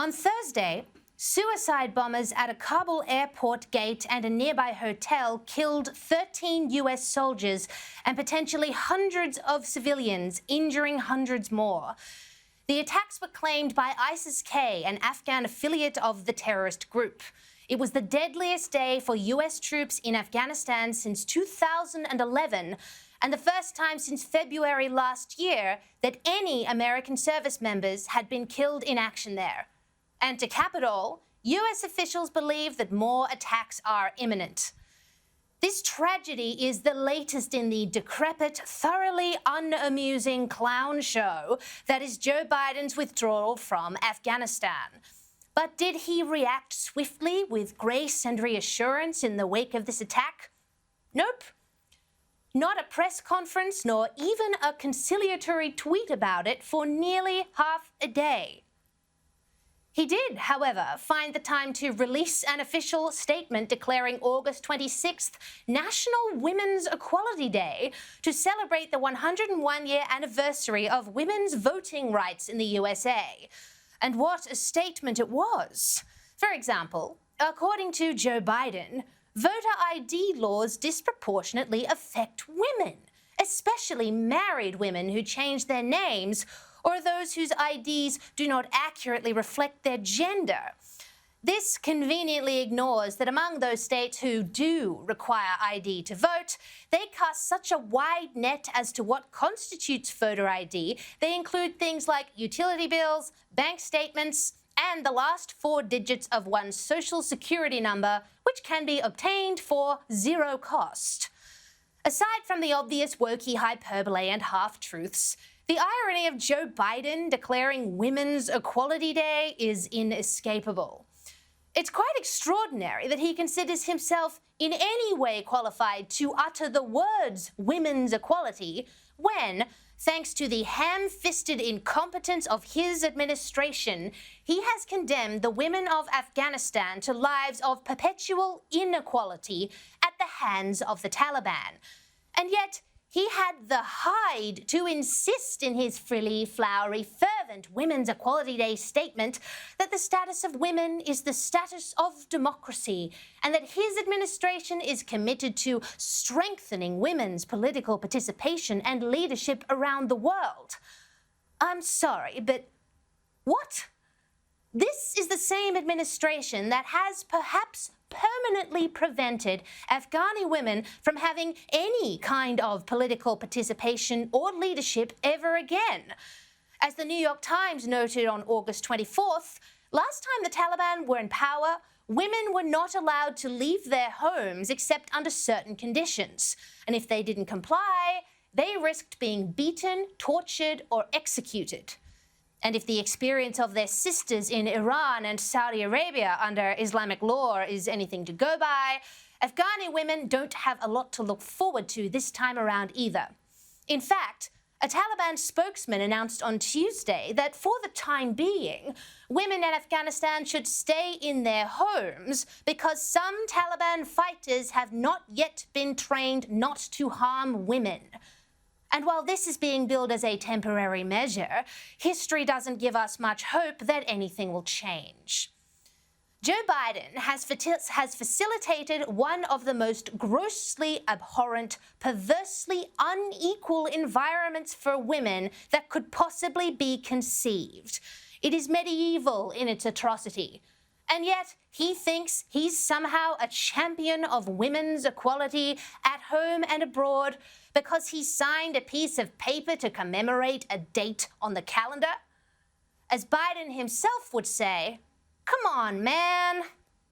On Thursday, suicide bombers at a Kabul airport gate and a nearby hotel killed 13 US soldiers and potentially hundreds of civilians, injuring hundreds more. The attacks were claimed by ISIS-K, an Afghan affiliate of the terrorist group. It was the deadliest day for US troops in Afghanistan since 2011, and the first time since February last year that any American service members had been killed in action there. And to cap it all, US officials believe that more attacks are imminent. This tragedy is the latest in the decrepit, thoroughly unamusing clown show that is Joe Biden's withdrawal from Afghanistan. But did he react swiftly with grace and reassurance in the wake of this attack? Nope. Not a press conference, nor even a conciliatory tweet about it for nearly half a day. He did, however, find the time to release an official statement declaring August 26th National Women's Equality Day to celebrate the 101-year anniversary of women's voting rights in the USA. And what a statement it was. For example, according to Joe Biden, voter ID laws disproportionately affect women, especially married women who change their names or those whose IDs do not accurately reflect their gender. This conveniently ignores that among those states who do require ID to vote, they cast such a wide net as to what constitutes voter ID. They include things like utility bills, bank statements, and the last 4 digits of one's social security number, which can be obtained for zero cost. Aside from the obvious wokey hyperbole and half-truths, the irony of Joe Biden declaring Women's Equality Day is inescapable. It's quite extraordinary that he considers himself in any way qualified to utter the words women's equality when, thanks to the ham-fisted incompetence of his administration, he has condemned the women of Afghanistan to lives of perpetual inequality at the hands of the Taliban. And yet, he had the hide to insist in his frilly, flowery, fervent Women's Equality Day statement that the status of women is the status of democracy and that his administration is committed to strengthening women's political participation and leadership around the world. I'm sorry, but what? This is the same administration that has perhaps permanently prevented Afghani women from having any kind of political participation or leadership ever again. As the New York Times noted on August 24th, last time the Taliban were in power, women were not allowed to leave their homes except under certain conditions. And if they didn't comply, they risked being beaten, tortured, or executed. And if the experience of their sisters in Iran and Saudi Arabia under Islamic law is anything to go by, Afghani women don't have a lot to look forward to this time around either. In fact, a Taliban spokesman announced on Tuesday that for the time being, women in Afghanistan should stay in their homes because some Taliban fighters have not yet been trained not to harm women. And while this is being billed as a temporary measure, history doesn't give us much hope that anything will change. Joe Biden has facilitated one of the most grossly abhorrent, perversely unequal environments for women that could possibly be conceived. It is medieval in its atrocity. And yet, he thinks he's somehow a champion of women's equality at home and abroad because he signed a piece of paper to commemorate a date on the calendar. As Biden himself would say, come on, man.